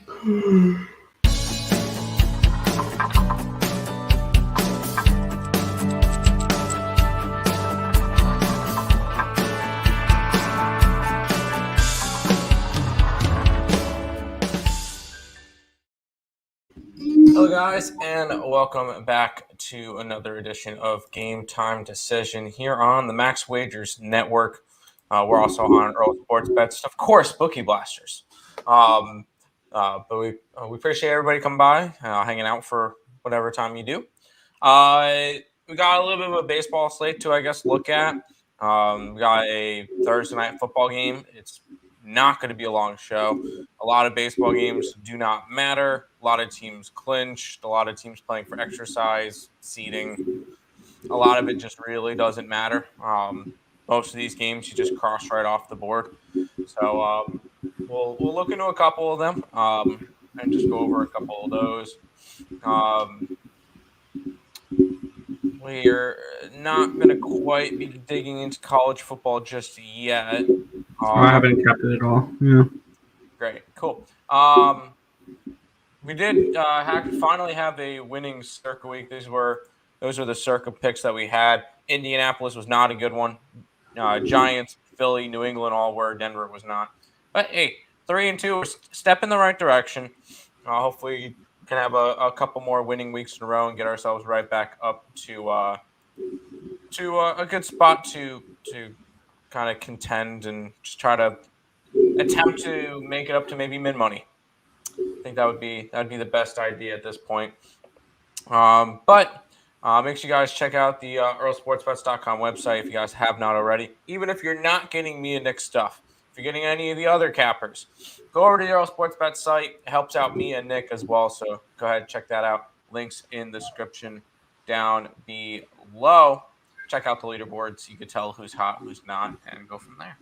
Hello guys, and welcome back to another edition of Game Time Decision here on the Max Wagers Network. We're also on Earl Sports Bets, of course, Bookie Blasters. But we appreciate everybody coming by, hanging out for whatever time you do. We got a little bit of a baseball slate to, I guess, look at. We got a Thursday night football game. It's not going to be a long show. A lot of baseball games do not matter. A lot of teams clinched. A lot of teams playing for exercise, seeding. A lot of it just really doesn't matter. Most of these games you just cross right off the board. So we'll look into a couple of them and just go over a couple of those. We're not going to quite be digging into college football just yet. I haven't kept it at all. Yeah. Great. Cool. We did finally have a winning Circa week. Those were the Circa picks that we had. Indianapolis was not a good one. Giants, Philly, New England all were. Denver was not. But hey, 3-2, step in the right direction. Hopefully, we can have a couple more winning weeks in a row and get ourselves right back up to a good spot to kind of contend and just try to attempt to make it up to maybe mid-money. I think that would be the best idea at this point. But make sure you guys check out the earlsportsbets.com website if you guys have not already. Even if you're not getting me and Nick stuff, if you're getting any of the other cappers, go over to the Earl Sports Bet site. It helps out me and Nick as well. So go ahead and check that out. Links in the description down below. Check out the leaderboards. You can tell who's hot, who's not, and go from there.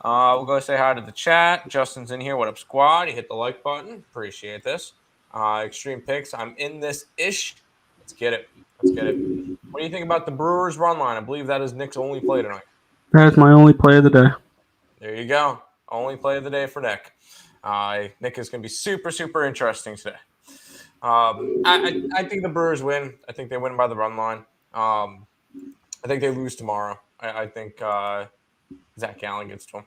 We'll go say hi to the chat. Justin's in here. What up, squad? You hit the like button. Appreciate this. Extreme picks. I'm in this ish. Let's get it. What do you think about the Brewers run line? I believe that is Nick's only play tonight. That is my only play of the day. There you go. Only play of the day for Nick. Nick is going to be super, super interesting today. I think the Brewers win. I think they win by the run line. I think they lose tomorrow. I think Zach Gallen gets to them.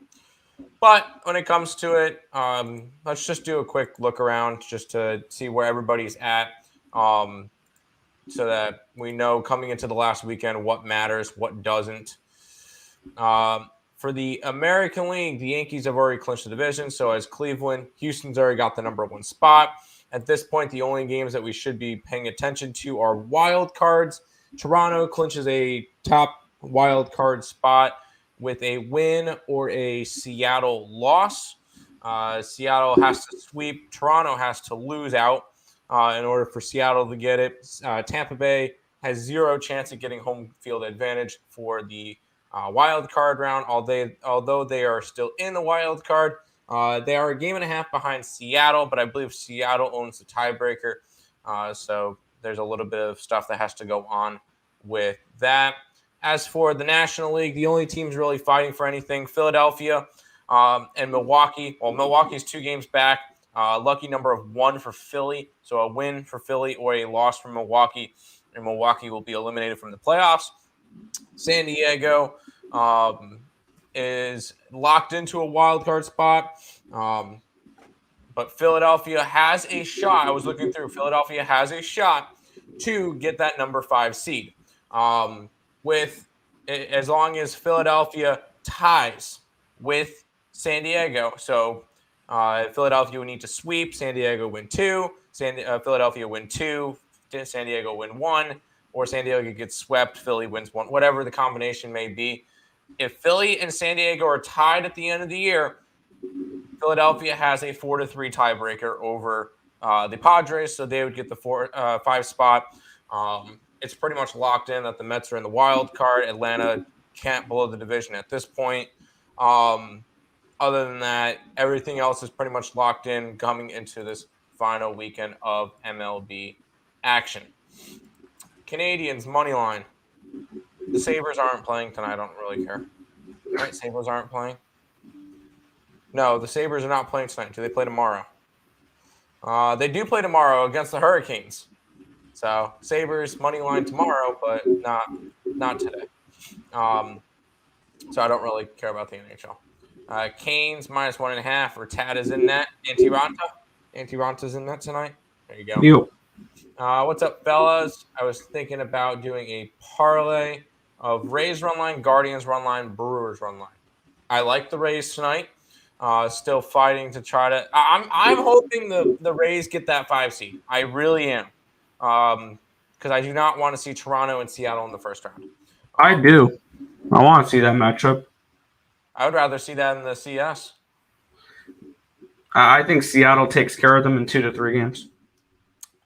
But when it comes to it, let's just do a quick look around just to see where everybody's at so that we know coming into the last weekend what matters, what doesn't. For the American League, the Yankees have already clinched the division. So has Cleveland. Houston's already got the number one spot. At this point, the only games that we should be paying attention to are wild cards. Toronto clinches a top wild card spot with a win or a Seattle loss. Seattle has to sweep. Toronto has to lose out in order for Seattle to get it. Tampa Bay has zero chance of getting home field advantage for the wild card round. Although they are still in the wild card, they are a game and a half behind Seattle, but I believe Seattle owns the tiebreaker. So there's a little bit of stuff that has to go on with that. As for the National League, the only teams really fighting for anything, Philadelphia and Milwaukee. Well, Milwaukee's 2 games back. Lucky number of 1 for Philly. So a win for Philly or a loss for Milwaukee, and Milwaukee will be eliminated from the playoffs. San Diego is locked into a wild card spot. But Philadelphia has a shot. I was looking through. Philadelphia has a shot to get that number 5 seed. With as long as Philadelphia ties with San Diego. So Philadelphia would need to sweep. San Diego win 2. Philadelphia win 2. San Diego win 1. Or San Diego gets swept. Philly wins 1. Whatever the combination may be. If Philly and San Diego are tied at the end of the year, Philadelphia has a 4-3 tiebreaker over the Padres, so they would get the 5 spot. It's pretty much locked in that the Mets are in the wild card. Atlanta can't blow the division at this point. Other than that, everything else is pretty much locked in coming into this final weekend of MLB action. Canadians, money line. The Sabres aren't playing tonight. I don't really care. Right? Sabres aren't playing? No, the Sabres are not playing tonight. Do they play tomorrow? They do play tomorrow against the Hurricanes. So Sabres money line tomorrow, but not today. So I don't really care about the NHL. Canes minus 1.5. Ratat is in net. Antiranta's in net tonight. There you go. You. What's up, fellas? I was thinking about doing a parlay of Rays run line, Guardians run line, Brewers run line. I like the Rays tonight. Still fighting to try to. I'm hoping the Rays get that 5 seed. I really am, because I do not want to see Toronto and Seattle in the first round. I do. I want to see that matchup. I would rather see that in the CS. I think Seattle takes care of them in 2 to 3 games.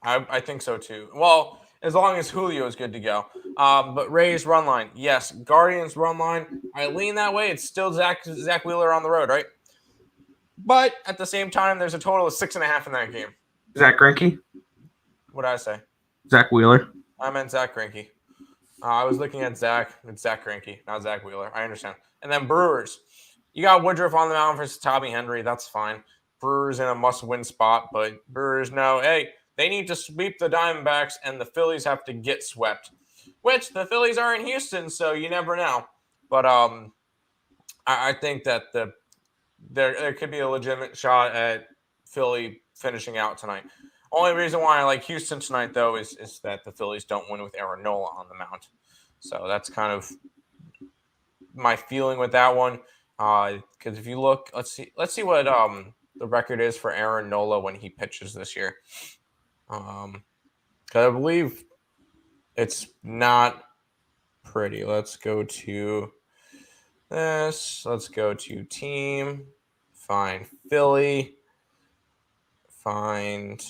I think so too. Well, as long as Julio is good to go. But Rays run line, yes. Guardians run line, I lean that way. It's still Zach Wheeler on the road, right? But at the same time, there's a total of 6.5 in that game. Zach Greinke? What did I say? Zach Wheeler. I meant Zach Greinke. I was looking at Zach. It's Zach Greinke, not Zach Wheeler. I understand. And then Brewers. You got Woodruff on the mound versus Tommy Henry. That's fine. Brewers in a must-win spot, but Brewers know, hey, they need to sweep the Diamondbacks, and the Phillies have to get swept, which the Phillies are in Houston, so you never know. But I think that there could be a legitimate shot at Philly finishing out tonight. Only reason why I like Houston tonight, though, is that the Phillies don't win with Aaron Nola on the mound. So that's kind of my feeling with that one. Because if you look, let's see what the record is for Aaron Nola when he pitches this year. Because I believe it's not pretty. Let's go to this. Let's go to team. Find Philly. Find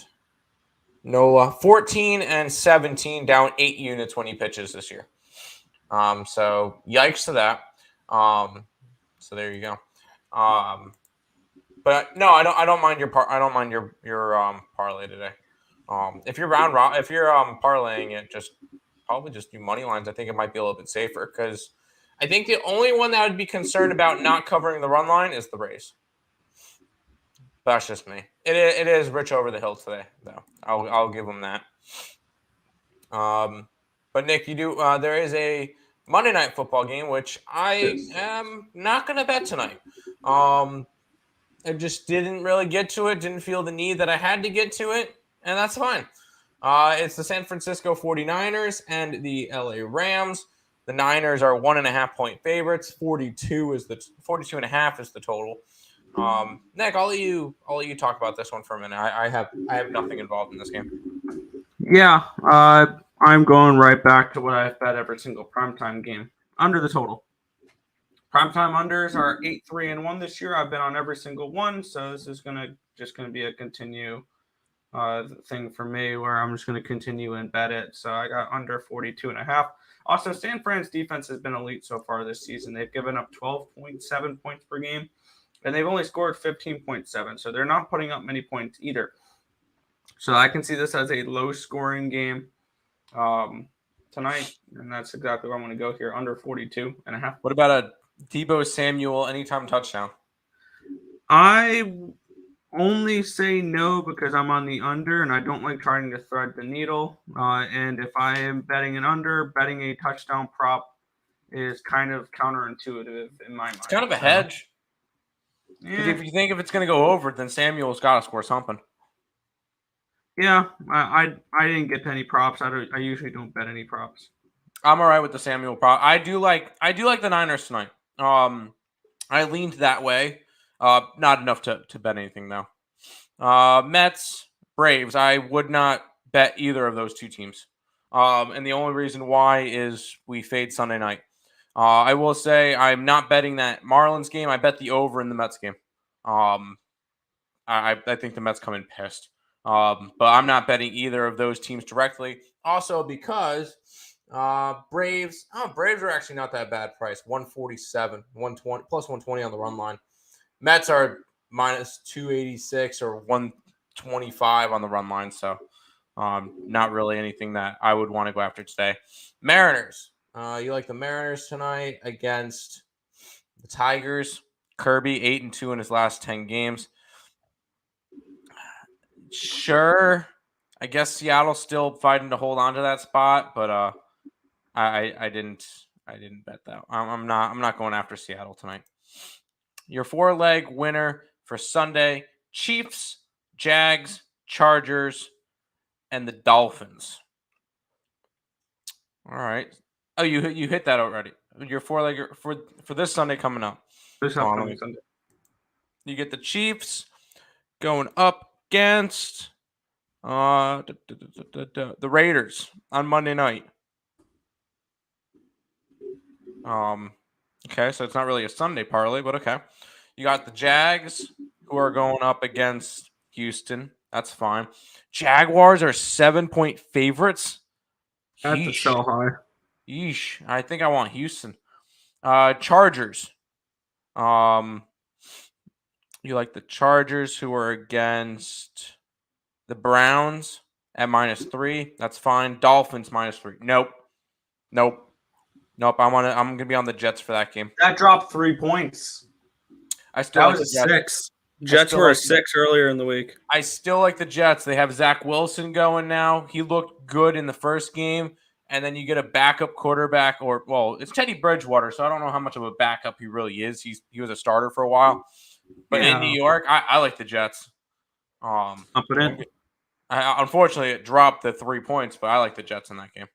Nola. 14-17, down 8 units when he pitches this year. So yikes to that. So there you go. But no, I don't mind your parlay today. If you're parlaying it, probably just do money lines. I think it might be a little bit safer because I think the only one that would be concerned about not covering the run line is the Rays. But that's just me. It is rich over the hill today, though. I'll give them that. But Nick, you do. There is a Monday Night Football game which I am not going to bet tonight. I just didn't really get to it. Didn't feel the need that I had to get to it, and that's fine. It's the San Francisco 49ers and the LA Rams. The Niners are 1.5-point favorites. 42.5 is the total. Nick, I'll let you talk about this one for a minute. I have nothing involved in this game. Yeah, I'm going right back to what I've bet every single primetime game. Under the total. Primetime unders are 8-3-1 this year. I've been on every single one, so this is just gonna be a continue thing for me where I'm just gonna continue and bet it. So I got under 42.5. Also, San Fran's defense has been elite so far this season. They've given up 12.7 points per game, and they've only scored 15.7. So they're not putting up many points either. So I can see this as a low-scoring game tonight, and that's exactly where I'm going to go here, under 42.5. What about a Deebo Samuel anytime touchdown? I only say no because I'm on the under, and I don't like trying to thread the needle. And if I am betting an under, betting a touchdown prop is kind of counterintuitive in my mind. It's kind of a hedge. Yeah. If you think if it's going to go over, then Samuel's got to score something. Yeah, I didn't get to any props. I usually don't bet any props. I'm all right with the Samuel prop. I do like the Niners tonight. I leaned that way. Not enough to bet anything though. Mets, Braves. I would not bet either of those two teams. And the only reason why is we fade Sunday night. I will say I'm not betting that Marlins game. I bet the over in the Mets game. I think the Mets come in pissed. But I'm not betting either of those teams directly. Also because Braves are actually not that bad price. 147, 120, plus 120 on the run line. Mets are minus 286 or 125 on the run line. So not really anything that I would want to go after today. Mariners. You like the Mariners tonight against the Tigers. Kirby 8-2 in his last 10 games. Sure. I guess Seattle's still fighting to hold on to that spot, but I didn't bet that. I'm not going after Seattle tonight. Your 4-leg winner for Sunday: Chiefs, Jags, Chargers, and the Dolphins. All right. Oh, you hit that already. Your 4-legger for this Sunday coming up. This upcoming Sunday. You get the Chiefs going up against the Raiders on Monday night. Okay, so it's not really a Sunday parlay, but okay. You got the Jags who are going up against Houston. That's fine. Jaguars are 7-point favorites. That's a sell high. Yeesh. I think I want Houston. Chargers. You like the Chargers who are against the Browns at -3. That's fine. Dolphins -3. Nope. I'm gonna be on the Jets for that game. That dropped 3 points. That was a 6. Jets were a 6 earlier in the week. I still like the Jets. They have Zach Wilson going now. He looked good in the first game, and then you get a backup quarterback, it's Teddy Bridgewater, so I don't know how much of a backup he really is. He was a starter for a while, but in New York, I like the Jets. Unfortunately, it dropped the 3 points, but I like the Jets in that game.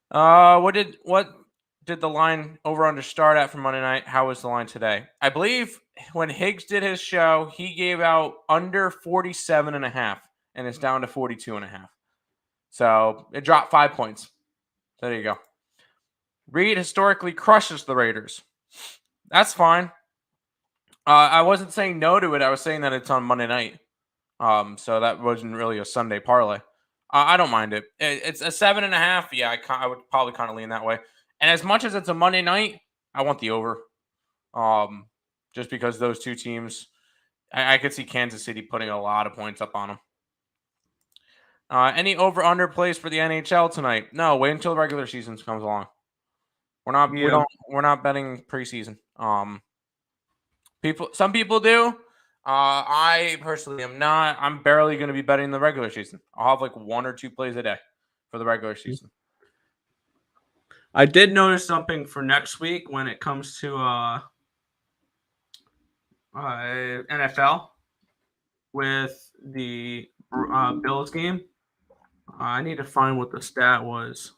What did the line over under start at for Monday night? How was the line today? I believe when Higgs did his show, he gave out under 47.5, and it's down to 42.5. So it dropped 5 points. There you go. Reed historically crushes the Raiders. That's fine. I wasn't saying no to it. I was saying that it's on Monday night. So that wasn't really a Sunday parlay. I don't mind it. It's a 7.5. Yeah, I would probably kind of lean that way. And as much as it's a Monday night, I want the over. Just because those two teams, I could see Kansas City putting a lot of points up on them. Any over/under plays for the NHL tonight? No, wait until the regular season comes along. We're not betting preseason. Some people do. I personally am not. I'm barely going to be betting the regular season. I'll have like 1 or 2 plays a day for the regular season. I did notice something for next week when it comes to NFL with the Bills game. I need to find what the stat was.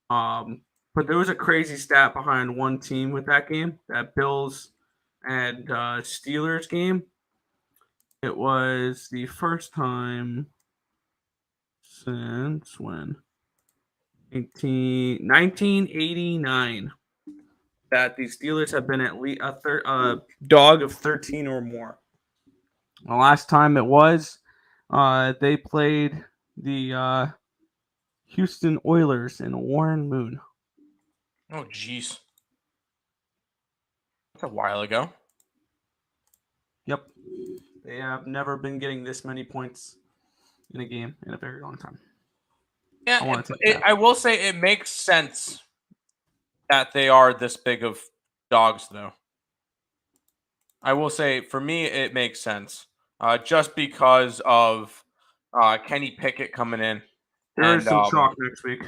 But there was a crazy stat behind one team with that game, that Bills and Steelers game. It was the first time since when? 1989 that the Steelers have been at least a dog of 13 or more. The last time it was, they played the Houston Oilers in Warren Moon. Oh, jeez. That's a while ago. Yep. They have never been getting this many points in a game in a very long time. Yeah, I will say it makes sense that they are this big of dogs, though. I will say, for me, it makes sense. Just because of Kenny Pickett coming in. There is some chalk next week.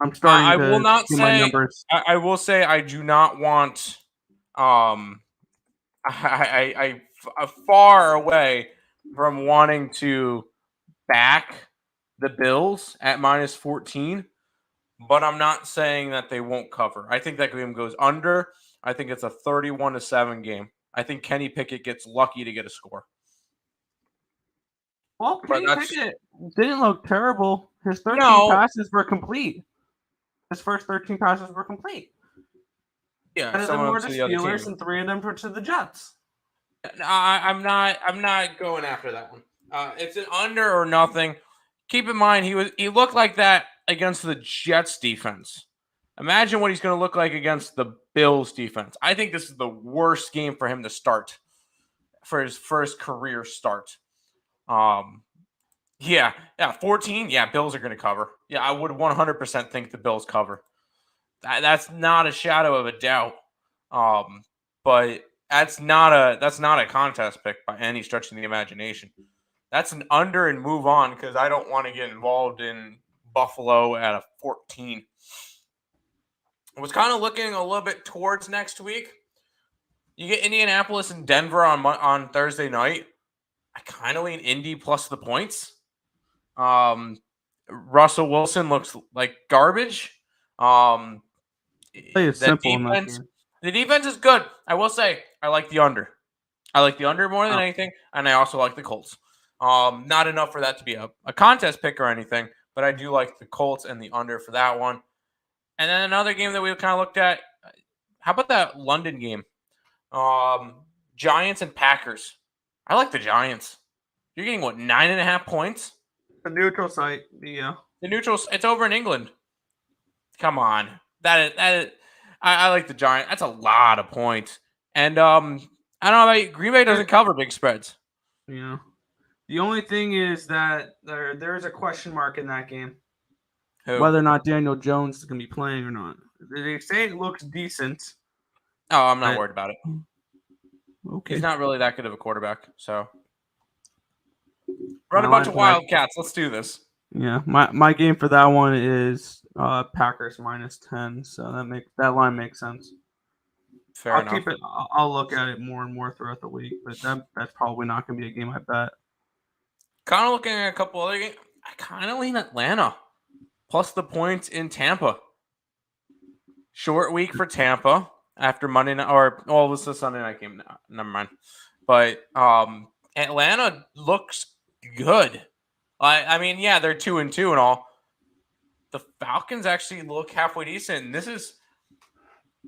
I'm starting I will not see say, my numbers. I will say I do not want I far away from wanting to back the Bills at -14, but I'm not saying that they won't cover. I think that game goes under. I think it's a 31-7 game. I think Kenny Pickett gets lucky to get a score. Well, Kenny Pickett didn't look terrible. His 13 passes were complete. His first 13 passes were complete. Yeah, 10 of them were to the Steelers and 3 of them were to the Jets. I'm not going after that one. It's an under or nothing. Keep in mind he looked like that against the Jets defense. Imagine what he's going to look like against the Bills defense. I think this is the worst game for him to start for his first career start. 14. Yeah, Bills are going to cover. Yeah, I would 100% think the Bills cover. That's not a shadow of a doubt. But That's not a contest pick by any stretch of the imagination. That's an under and move on because I don't want to get involved in Buffalo at a 14. I was kind of looking a little bit towards next week. You get Indianapolis and Denver on Thursday night. I kind of lean Indy plus the points. Russell Wilson looks like garbage. Play is simple in that game. The defense is good. I will say I like the under. I like the under more than anything, and I also like the Colts. Not enough for that to be a contest pick or anything, but I do like the Colts and the under for that one. And then another game that we kind of looked at. How about that London game? Giants and Packers. I like the Giants. You're getting what, 9.5 points? The neutral site. The neutral. It's over in England. Come on, I like the Giants. That's a lot of points. And I don't know about you, Green Bay doesn't cover big spreads. Yeah. The only thing is that there's a question mark in that game. Who? Whether or not Daniel Jones is going to be playing or not. They say it looks decent. Oh, I'm not worried about it. Okay. He's not really that good of a quarterback, so run a bunch of Wildcats. Let's do this. Yeah, my game for that one is Packers -10, so that line makes sense. Fair enough. Keep it. I'll look at it more and more throughout the week, but that's probably not going to be a game I bet. Kind of looking at a couple other games. I kind of lean Atlanta plus the points in Tampa. Short week for Tampa after Monday night, this is a Sunday night game. No, never mind. But Atlanta looks good. I mean, yeah, they're 2-2 and all. The Falcons actually look halfway decent. And this is,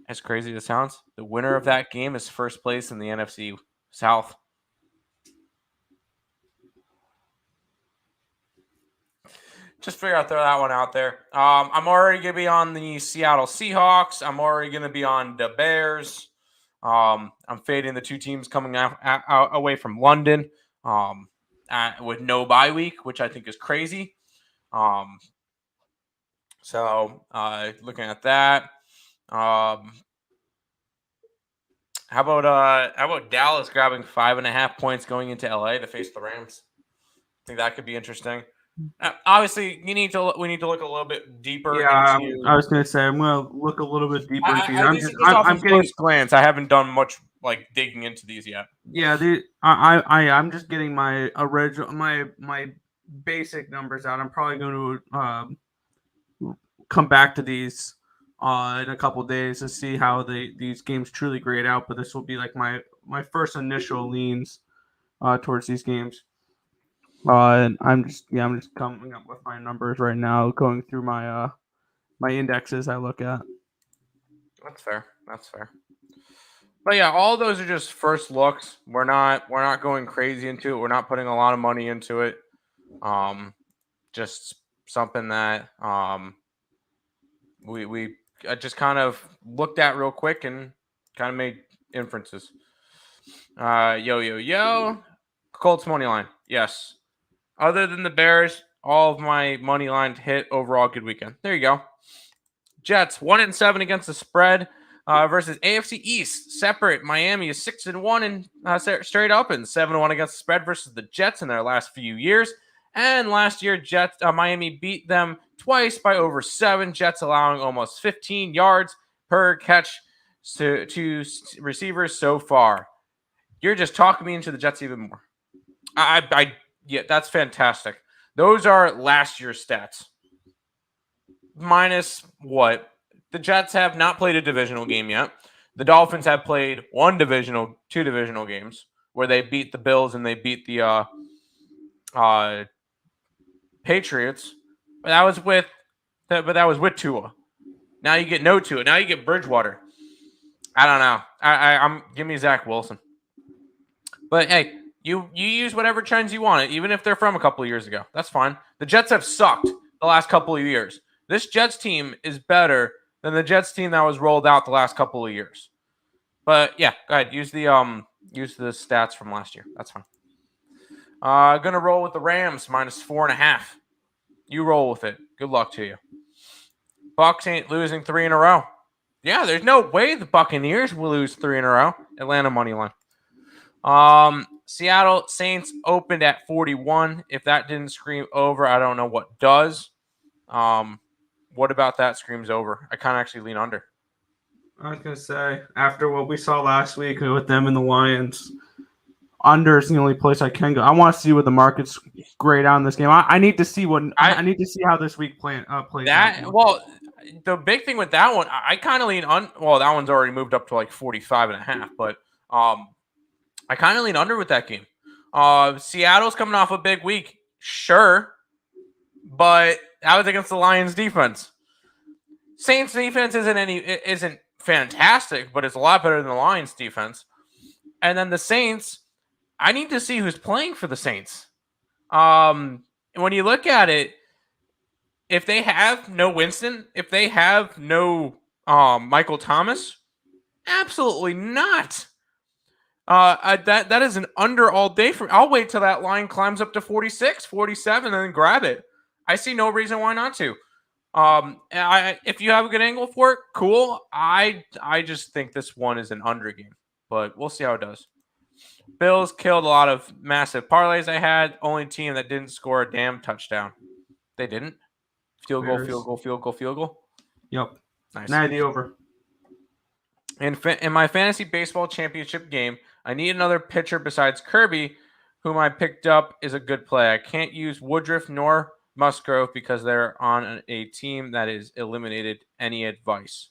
as crazy as it sounds, the winner of that game is first place in the NFC South. Just figure out, throw that one out there. I'm already going to be on the Seattle Seahawks. I'm already going to be on the Bears. I'm fading the two teams coming out away from London with no bye week, which I think is crazy. So looking at that. How about Dallas grabbing 5.5 points going into LA to face the Rams? I think that could be interesting. Obviously, we need to look a little bit deeper. Yeah, I was going to say I'm going to look a little bit deeper into these. I'm getting first glance. I haven't done much like digging into these yet. Yeah, I'm just getting my original my basic numbers out. I'm probably going to come back to these in a couple of days to see how these games truly grade out. But this will be like my first initial leans towards these games. And I'm just coming up with my numbers right now, going through my my indexes I look at. That's fair. But yeah, all those are just first looks. We're not going crazy into it. We're not putting a lot of money into it. Just something that we just kind of looked at real quick and kind of made inferences. Colts money line. Yes. Other than the Bears, all of my money lines hit. Overall, good weekend. There you go. Jets 1-7 against the spread versus AFC East. Separate. Miami is 6-1 and straight up, and 7-1 against the spread versus the Jets in their last few years. And last year, Miami beat them twice by over 7. Jets allowing almost 15 yards per catch to receivers so far. You're just talking me into the Jets even more. Yeah, that's fantastic. Those are last year's stats. Minus what? The Jets have not played a divisional game yet. The Dolphins have played two divisional games where they beat the Bills and they beat the Patriots. But that was with Tua. Now you get no Tua. Now you get Bridgewater. I don't know. I'm give me Zach Wilson. But hey, you use whatever trends you want, even if they're from a couple of years ago. That's fine. The Jets have sucked the last couple of years. This Jets team is better than the Jets team that was rolled out the last couple of years. But yeah, go ahead. Use the stats from last year. That's fine. Gonna roll with the Rams -4.5. You roll with it. Good luck to you. Bucs ain't losing 3 in a row. Yeah, there's no way the Buccaneers will lose 3 in a row. Atlanta money line. Seattle Saints opened at 41. If that didn't scream over, I don't know what does. What about that screams over? I kind of actually lean under. I was gonna say, after what we saw last week with them and the Lions, under is the only place I can go. I want to see what the market's grade out in this game. I need to see I need to see how this week plays that out. Well, the big thing with that one, I kind of lean on. Well, that one's already moved up to like 45.5, but I kind of lean under with that game. Seattle's coming off a big week, sure, but that was against the Lions defense. Saints defense isn't fantastic, but it's a lot better than the Lions defense. And then the Saints, I need to see who's playing for the Saints. When you look at it, if they have no Winston, if they have no Michael Thomas, absolutely not. That is an under all day for me. I'll wait till that line climbs up to 46, 47, and then grab it. I see no reason why not to. If you have a good angle for it, cool. I just think this one is an under game, but we'll see how it does. Bills killed a lot of massive parlays I had. Only team that didn't score a damn touchdown. They didn't. Field goal. Yep. Nice. 90 over. In my fantasy baseball championship game, I need another pitcher besides Kirby, whom I picked up is a good play. I can't use Woodruff nor Musgrove because they're on a team that is eliminated. Any advice?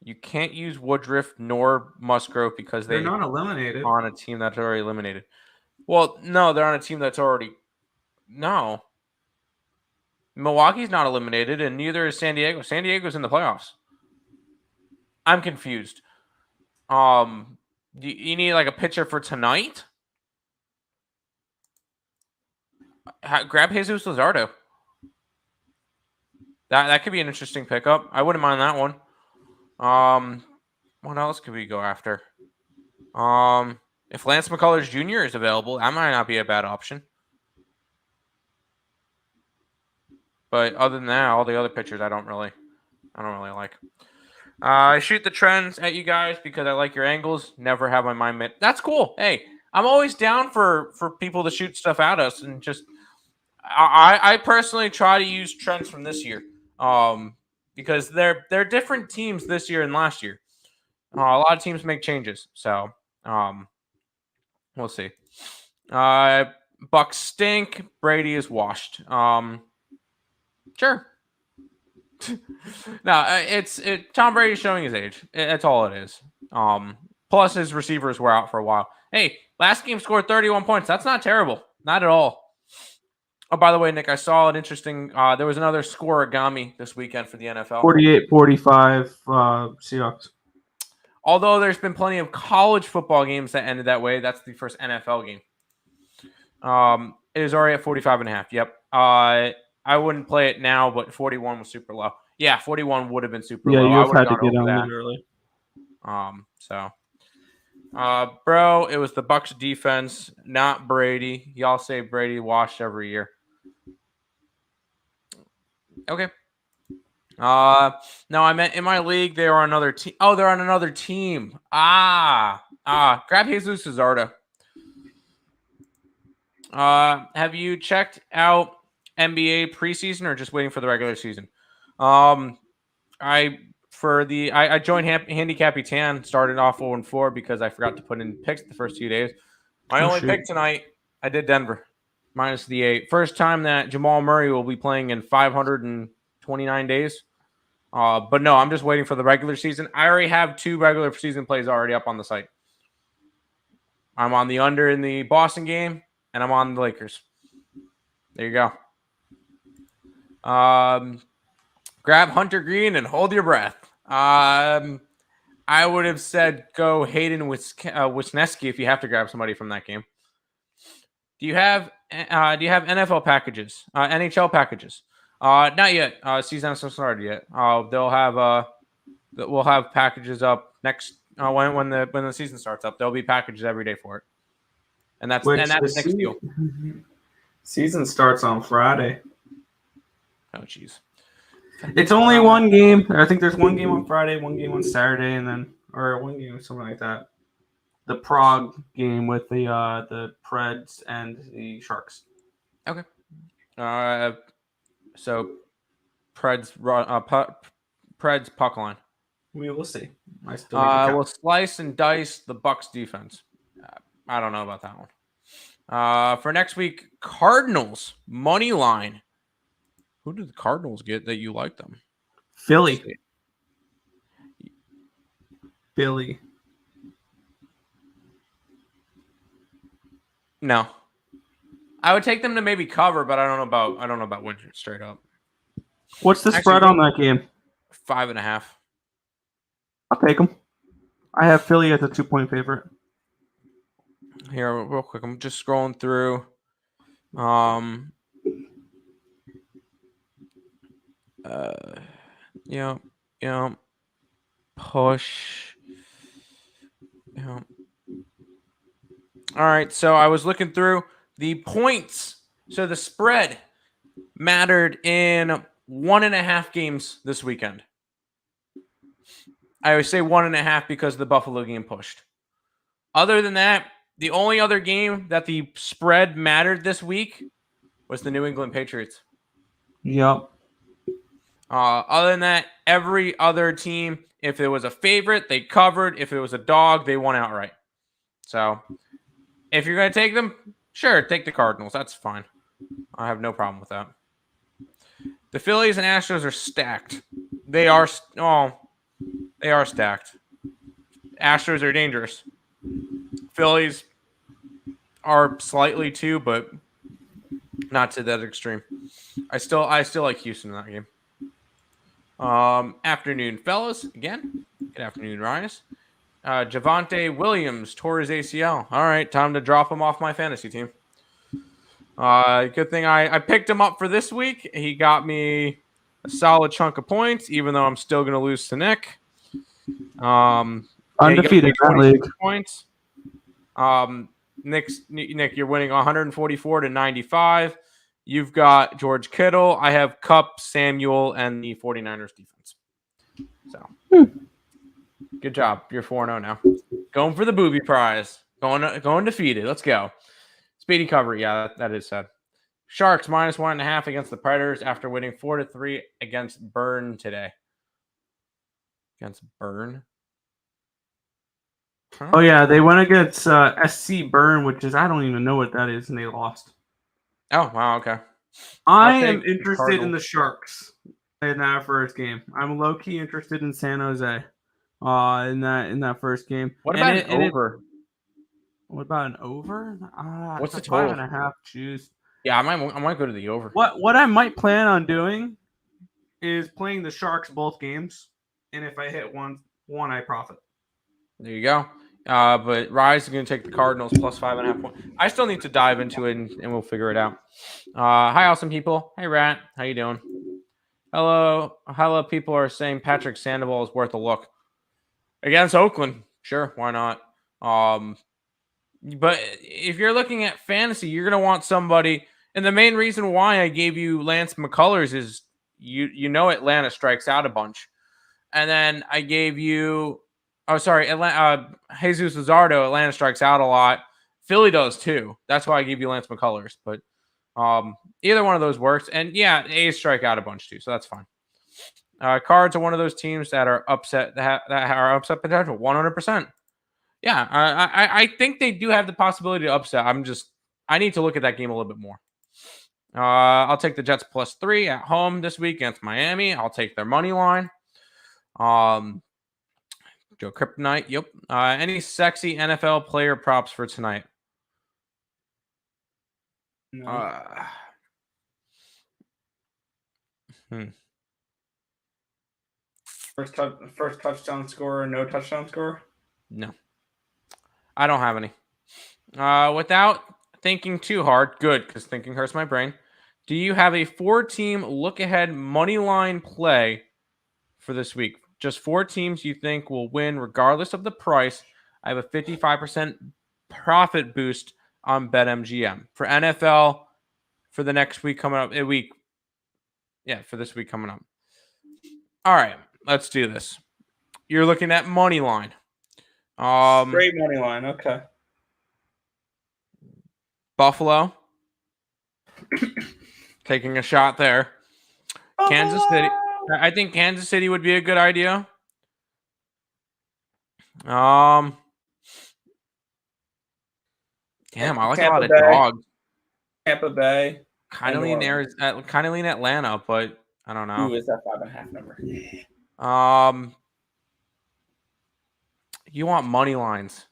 You can't use Woodruff nor Musgrove because they're not eliminated. On a team that's already eliminated. Well, no, they're on a team that's already... No. Milwaukee's not eliminated, and neither is San Diego. San Diego's in the playoffs. I'm confused. You need like a pitcher for tonight? Grab Jesus Luzardo. That could be an interesting pickup. I wouldn't mind that one. What else could we go after? If Lance McCullers Jr. is available, that might not be a bad option. But other than that, all the other pitchers I don't really like. I shoot the trends at you guys because I like your angles. Never have my mind met. That's cool. Hey, I'm always down for people to shoot stuff at us, and just I personally try to use trends from this year. Because they're different teams this year and last year. A lot of teams make changes, so we'll see. Bucks stink. Brady is washed. Sure. No, it's Tom Brady's showing his age. That's all it is. Plus his receivers were out for a while. Hey, last game scored 31 points. That's not terrible. Not at all. Oh, by the way, Nick, I saw an interesting there was another scoregami this weekend for the NFL. 48-45 Seahawks. Although there's been plenty of college football games that ended that way, that's the first NFL game. It is already at 45.5. Yep. I wouldn't play it now, but 41 was super low. Yeah, 41 would have been super low. Yeah, you've had to get on that early. Bro, it was the Bucks defense, not Brady. Y'all say Brady washed every year. Okay. No, I meant in my league they are on another team. Oh, they're on another team. Grab Jesus Luzardo. Have you checked out NBA preseason or just waiting for the regular season? I joined Handicap Tan, started off 0-4 because I forgot to put in picks the first 2 days. My only pick tonight, I did Denver minus the 8. First time that Jamal Murray will be playing in 529 days. But no, I'm just waiting for the regular season. I already have 2 regular season plays already up on the site. I'm on the under in the Boston game, and I'm on the Lakers. There you go. Grab Hunter Green and hold your breath. I would have said go Hayden Wisniewski if you have to grab somebody from that game. Do you have NFL packages? NHL packages? Not yet. Season hasn't started yet. We'll have packages up next when the season starts up. There'll be packages every day for it, and that's next deal. Season starts on Friday. Oh jeez. It's only one game. I think there's one game on Friday, one game on Saturday, and then or one game, something like that. The Prague game with the Preds and the Sharks. Okay. So Preds puck line. We will see. I still need to count. We'll slice and dice the Bucks defense. I don't know about that one. For next week, Cardinals money line. Who did the Cardinals get that you like them? Philly. No, I would take them to maybe cover, but I don't know about winning straight up. What's the spread on that game? 5.5. I'll take them. I have Philly as a 2-point favorite. Here, real quick, I'm just scrolling through. Push. Yeah. All right, so I was looking through the points. So the spread mattered in 1.5 games this weekend. I always say 1.5 because the Buffalo game pushed. Other than that, the only other game that the spread mattered this week was the New England Patriots. Yep. Other than that, every other team, if it was a favorite, they covered. If it was a dog, they won outright. So if you're going to take them, sure, take the Cardinals. That's fine. I have no problem with that. The Phillies and Astros are stacked. They are stacked. Astros are dangerous. Phillies are slightly too, but not to that extreme. I still like Houston in that game. Afternoon, fellas. Again, good afternoon, Ryan. Javonte Williams tore his ACL. All right, time to drop him off my fantasy team. Good thing I picked him up for this week. He got me a solid chunk of points, even though I'm still going to lose to Nick. Undefeated in that league. Points. Nick, you're winning 144 to 95. You've got George Kittle. I have Kupp, Samuel, and the 49ers defense. So, good job. You're 4-0 now. Going for the booby prize. Going defeated. Let's go. Speedy cover. Yeah, that is sad. Sharks minus 1.5 against the Predators after winning 4-3 against Burn today. Against Burn? Huh? Oh, yeah. They went against SC Burn, which is, I don't even know what that is, and they lost. Oh, wow. Okay. I am interested in the Sharks in that first game. I'm low-key interested in San Jose in that first game. What about an over? What about an over? What's the total? 5.5 juice. Yeah, I might go to the over. What I might plan on doing is playing the Sharks both games, and if I hit one, I profit. There you go. But Rise is going to take the Cardinals plus 5.5 points. I still need to dive into it, and we'll figure it out. Hi, awesome people. Hey, Rat. How you doing? Hello. People are saying Patrick Sandoval is worth a look. Against Oakland. Sure, why not? But if you're looking at fantasy, you're going to want somebody. And the main reason why I gave you Lance McCullers is you know Atlanta strikes out a bunch. And then I gave you Jesus Luzardo. Atlanta strikes out a lot. Philly does too. That's why I gave you Lance McCullers. But either one of those works. And yeah, A's strike out a bunch too, so that's fine. Cards are one of those teams that are upset that are upset potential 100%. Yeah, I think they do have the possibility to upset. I need to look at that game a little bit more. I'll take the Jets plus 3 at home this week against Miami. I'll take their money line. Joe Kryptonite. Yep. Any sexy NFL player props for tonight? No. First touchdown scorer, no touchdown scorer? No. I don't have any. Without thinking too hard, good, because thinking hurts my brain. Do you have a 4-team look-ahead money line play for this week? Just 4 teams you think will win regardless of the price. I have a 55% profit boost on BetMGM. For NFL, for the next week coming up, for this week coming up. All right, let's do this. You're looking at money line. Straight money line. Okay. Buffalo. Taking a shot there. Kansas City. I think Kansas City would be a good idea. Damn, I like a lot of dogs. Tampa Bay. Kind of lean Atlanta, but I don't know. Ooh, is that 5.5 number? You want money lines?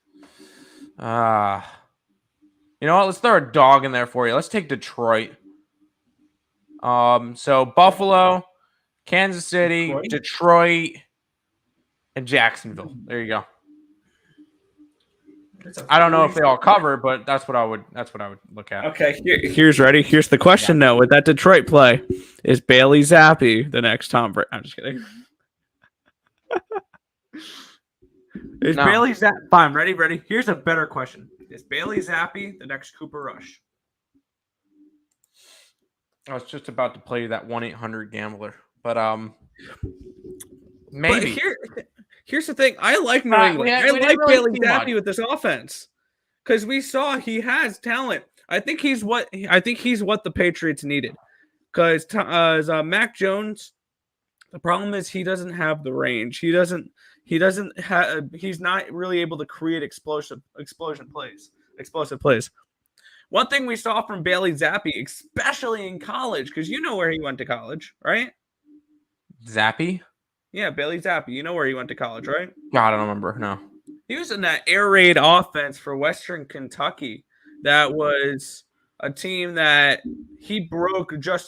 You know what? Let's throw a dog in there for you. Let's take Detroit. So Buffalo, Kansas City, Detroit, and Jacksonville. There you go. I don't know if they all cover, but that's what I would look at. Okay, here's the question though. With that Detroit play, is Bailey Zappi the next Tom Brady? I'm just kidding. Is Bailey Zappi fine? Ready? Here's a better question. Is Bailey Zappi the next Cooper Rush? I was just about to play that 1-800-GAMBLER, but maybe. But here's the thing. I like New England. I like Bailey Zappi with this offense because we saw he has talent. I think he's what the Patriots needed. Because Mac Jones, the problem is he doesn't have the range. He's not really able to create explosive plays. One thing we saw from Bailey Zappi, especially in college, because you know where he went to college, right? Zappi? Yeah, Bailey Zappi. You know where he went to college, right? God, I don't remember. No. He was in that air raid offense for Western Kentucky. That was a team that he broke Joe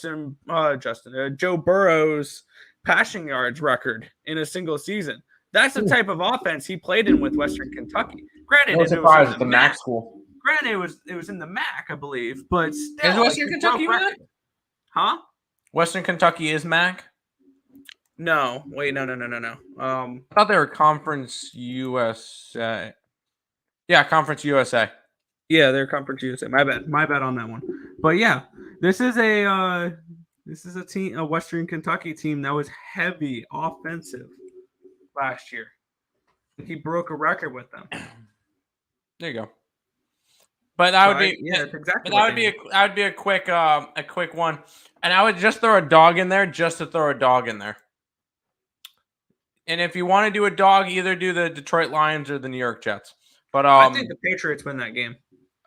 Burrow's passing yards record in a single season. That's the type of offense he played in with Western Kentucky. Granted, no surprise at the MAC school. Granted, it was in the MAC, I believe, but still. Is Western Kentucky MAC? Huh? Western Kentucky is MAC? No. Wait, no. I thought they were Conference USA. Yeah, Conference USA. Yeah, they're Conference USA. My bad on that one. But yeah, this is a Western Kentucky team that was heavy offensive last year. He broke a record with them. There you go. But that would be that's exactly. That would be a quick one, and I would just throw a dog in there just to throw a dog in there. And if you want to do a dog, either do the Detroit Lions or the New York Jets. But I think the Patriots win that game.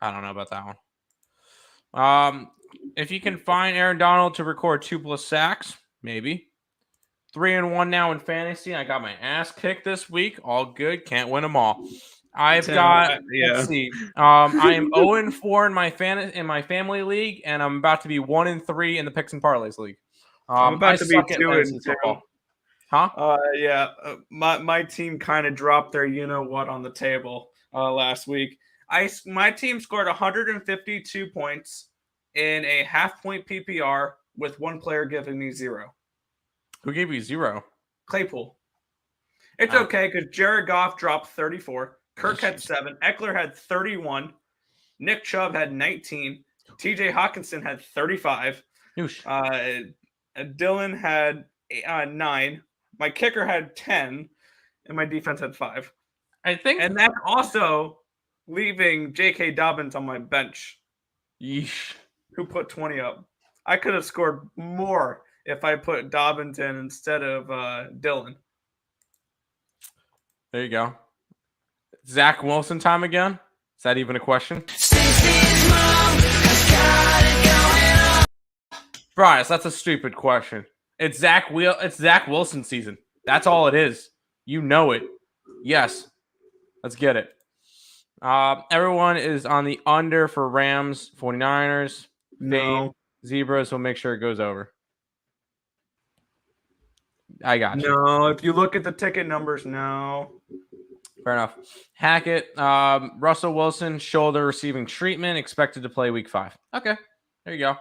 I don't know about that one. If you can find Aaron Donald to record 2+ sacks, maybe 3-1 now in fantasy. I got my ass kicked this week. All good. Can't win them all. Let's see. I am 0-4 in my family league, and I'm about to be 1-3 in the picks and parlays league. I'm about to be 2-2. Huh? My team kind of dropped their you-know-what on the table last week. My team scored 152 points in a half-point PPR with one player giving me 0. Who gave you 0? Claypool. It's okay because Jared Goff dropped 34. Kirk had 7. Eckler had 31. Nick Chubb had 19. TJ Hawkinson had 35. Dylan had 9. My kicker had 10. And my defense had 5. And that's also leaving J.K. Dobbins on my bench. Yeesh. Who put 20 up. I could have scored more if I put Dobbins in instead of Dylan. There you go. Zach Wilson time again? Is that even a question? Bryce, that's a stupid question. It's Zach Wilson season. That's all it is. You know it. Yes. Let's get it. Everyone is on the under for Rams, 49ers. No. Zebras will make sure it goes over. I got you. No, if you look at the ticket numbers, no. Fair enough. Hackett, Russell Wilson, shoulder receiving treatment, expected to play week 5. Okay, there you go.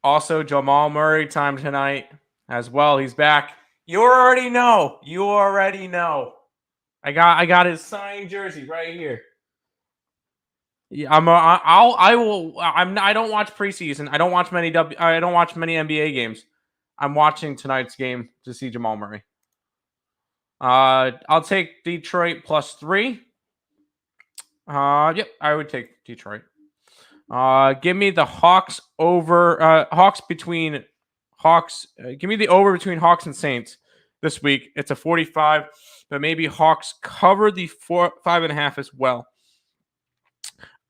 Also, Jamal Murray time tonight as well. He's back. You already know. I got his signed jersey right here. Yeah, I don't watch preseason. I don't watch many NBA games. I'm watching tonight's game to see Jamal Murray. I'll take Detroit +3. Yep, I would take Detroit. Give me the Hawks over. Hawks between Hawks. Give me the over between Hawks and Saints this week. It's a 45, but maybe Hawks cover the 5.5 as well.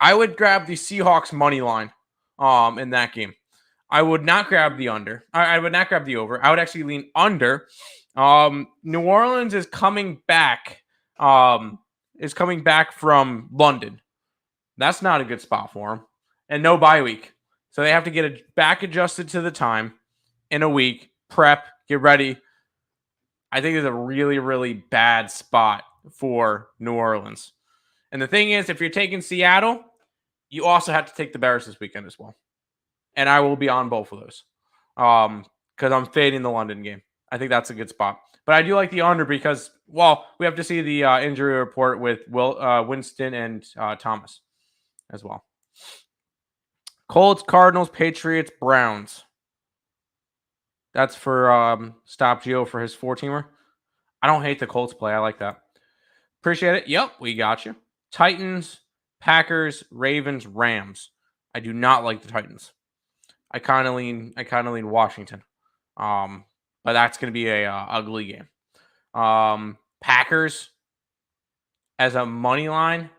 I would grab the Seahawks money line in that game. I would not grab the under. I would not grab the over. I would actually lean under. New Orleans is coming back. Is coming back from London. That's not a good spot for them. And no bye week. So they have to get it back adjusted to the time in a week, prep, get ready. I think it's a really, really bad spot for New Orleans. And the thing is, if you're taking Seattle, you also have to take the Bears this weekend as well. And I will be on both of those because I'm fading the London game. I think that's a good spot. But I do like the under because, well, we have to see the injury report with Winston and Thomas as well. Colts, Cardinals, Patriots, Browns. That's for Stop Gio for his 4-teamer. I don't hate the Colts play. I like that. Appreciate it. Yep, we got you. Titans, Packers, Ravens, Rams. I do not like the Titans. I kind of lean Washington. But that's going to be a ugly game. Packers as a money line,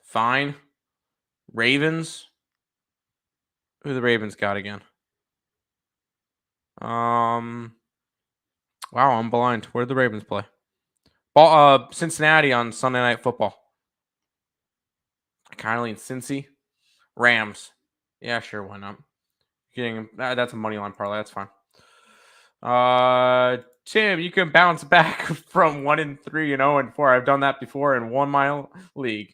fine. Ravens. Who the Ravens got again? Wow, I'm blind. Where did the Ravens play? Cincinnati on Sunday Night Football. I kind of lean Cincy. Rams. Yeah, sure, why not? Kidding. That's a money line parlay. That's fine. Tim, you can bounce back from 1-3 and 0-4. I've done that before in my league.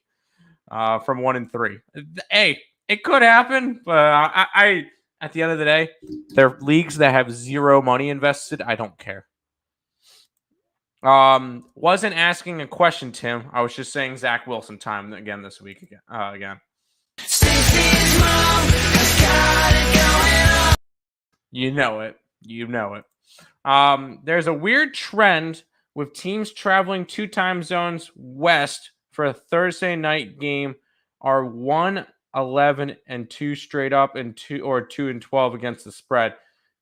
From 1-3. Hey, it could happen, but I at the end of the day, they're leagues that have zero money invested. I don't care. Wasn't asking a question, Tim. I was just saying Zach Wilson time again this week again. You know it. There's a weird trend with teams traveling 2 time zones west for a Thursday night game are 1-11-2 straight up and 2-12 against the spread.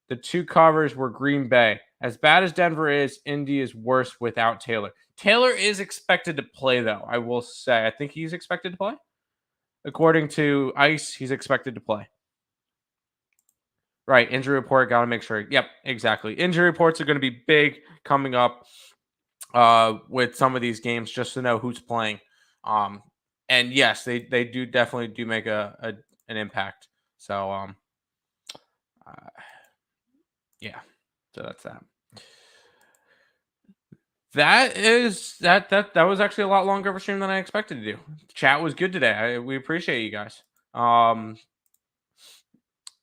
The 2 covers were Green Bay. As bad as Denver is, Indy is worse without Taylor. Taylor is expected to play, though, I will say. I think he's expected to play. According to ICE, he's expected to play. Right, injury report, got to make sure. Yep, exactly. Injury reports are going to be big coming up with some of these games just to know who's playing. And yes, they definitely make an impact. So, yeah, so that's that. That was actually a lot longer of a stream than I expected to do. Chat was good today. We appreciate you guys.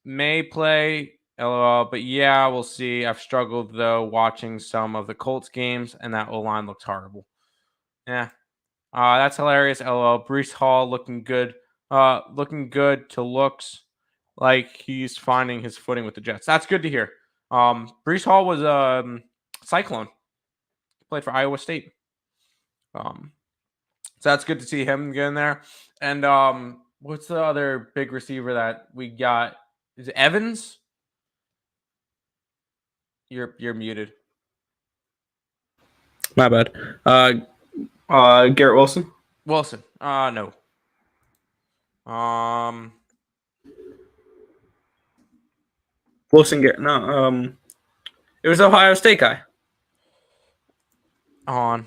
May play, LOL, but yeah, we'll see. I've struggled though watching some of the Colts games, and that O-line looks horrible. Yeah, that's hilarious. LOL. Breece Hall looking good. To looks like he's finding his footing with the Jets. That's good to hear. Breece Hall was Cyclone. Played for Iowa State. So that's good to see him get in there. And what's the other big receiver that we got? Is it Evans? You're muted. My bad. Garrett Wilson. Wilson. No. Wilson. No. It was Ohio State guy. On.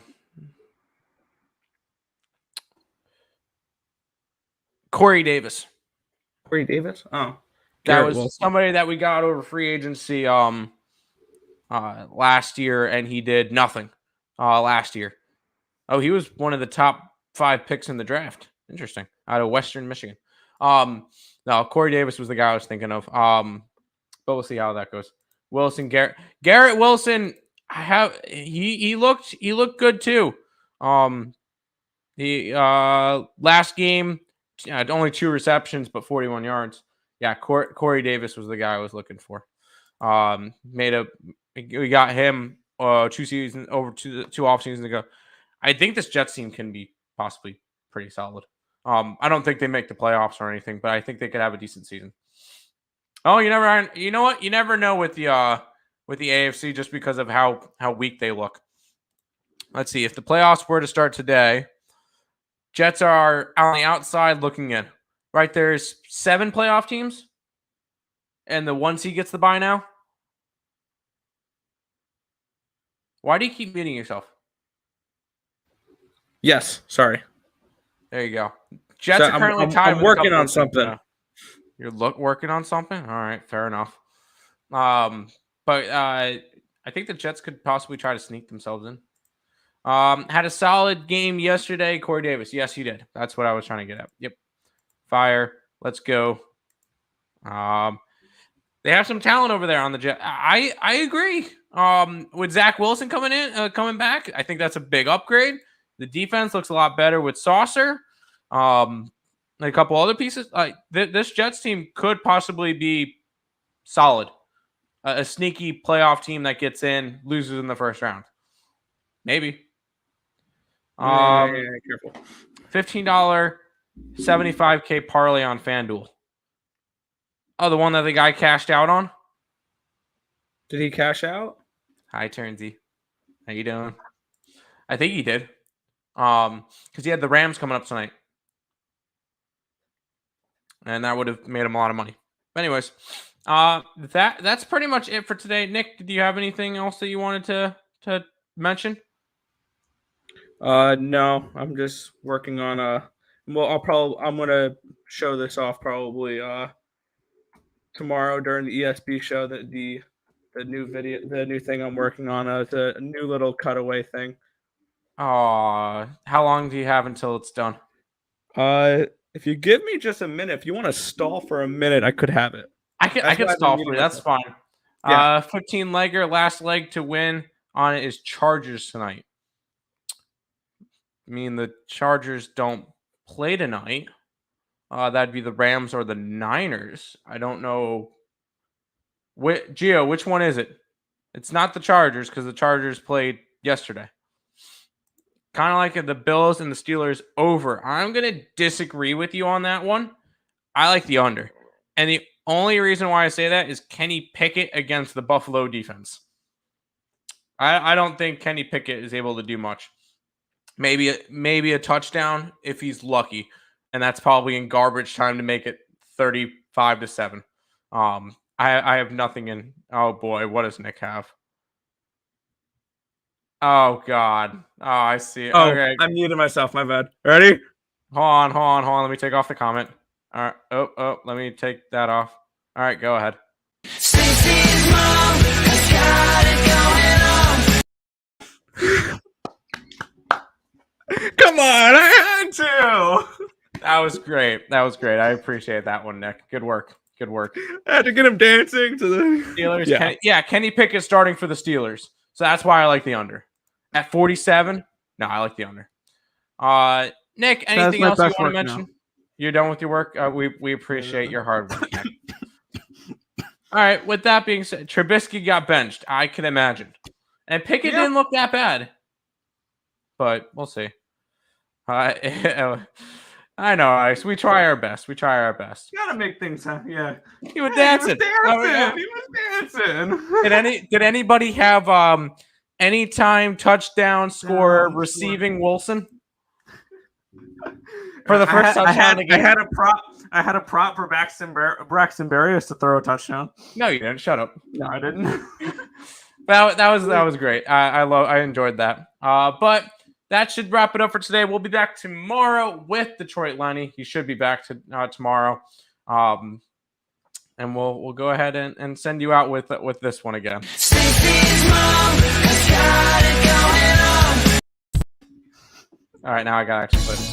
Corey Davis. Corey Davis? Oh. That was somebody that we got over free agency last year, and he did nothing last year. Oh, he was one of the top 5 picks in the draft. Interesting. Out of Western Michigan. No, Corey Davis was the guy I was thinking of. But we'll see how that goes. Wilson, Garrett Wilson, he looked good too. He last game, only 2 receptions, but 41 yards. Yeah, Corey Davis was the guy I was looking for. We got him two off seasons ago. I think this Jets team can be possibly pretty solid. I don't think they make the playoffs or anything, but I think they could have a decent season. Oh, you know what? You never know with the AFC just because of how weak they look. Let's see. If the playoffs were to start today, Jets are on the outside looking in. Right, there's 7 playoff teams, and the 1 seed gets the bye now. Why do you keep muting yourself? Yes, sorry. There you go. Jets are currently tied. I'm working on something. You're working on something? All right, fair enough. But I think the Jets could possibly try to sneak themselves in. Had a solid game yesterday, Corey Davis. Yes, he did. That's what I was trying to get at. Yep. Fire. Let's go. They have some talent over there on the Jets. I agree. With Zach Wilson coming back, I think that's a big upgrade. The defense looks a lot better with Saucer. A couple other pieces. This Jets team could possibly be solid. A sneaky playoff team that gets in, loses in the first round. Maybe. Careful. $15 $75K parlay on FanDuel. Oh, the one that the guy cashed out on? Did he cash out? Hi, Turnsy. How you doing? I think he did. Because he had the Rams coming up tonight. And that would have made him a lot of money. But anyways, that's pretty much it for today. Nick, do you have anything else that you wanted to mention? No, I'm just working on I'm gonna show this off probably tomorrow during the ESB show, that the new thing I'm working on. It's a new little cutaway thing. How long do you have until it's done? If you give me just a minute, if you want to stall for a minute, I could have it. I can stall for you. That's fine. Yeah. 15 legger, last leg to win on it is Chargers tonight. I mean, the Chargers don't play tonight. That'd be the Rams or the Niners. I don't know. Gio, which one is it? It's not the Chargers because the Chargers played yesterday. Kind of like the Bills and the Steelers over. I'm going to disagree with you on that one. I like the under. And the only reason why I say that is Kenny Pickett against the Buffalo defense. I don't think Kenny Pickett is able to do much. Maybe a touchdown if he's lucky. And that's probably in garbage time to make it 35-7. I have nothing in. Oh, boy. What does Nick have? Oh, God. Oh, I see. Oh, okay. I muted myself. My bad. Ready? Hold on. Let me take off the comment. All right. Oh, let me take that off. All right, go ahead. Come on, I had to. That was great. I appreciate that one, Nick. Good work. I had to get him dancing to the Steelers. Yeah. Kenny Pickett starting for the Steelers. So that's why I like the under. At 47, no, I like the under. Nick, anything else you want to mention? Now. You're done with your work? We appreciate your hard work, Nick. All right, with that being said, Trubisky got benched. I can imagine. And Pickett didn't look that bad. But we'll see. I know, Ice. We try our best. You gotta make things happen. Yeah. He was dancing. He was dancing. Did anybody have anytime touchdown scorer receiving Wilson? For the first touchdown of the game. I had a prop for Braxton Berrios to throw a touchdown. No, you didn't. Shut up. No, I didn't. that was great. I enjoyed that. But that should wrap it up for today. We'll be back tomorrow with Detroit Lenny. He should be back tomorrow. And we'll go ahead and send you out with this one again. All right, now I got to actually put it.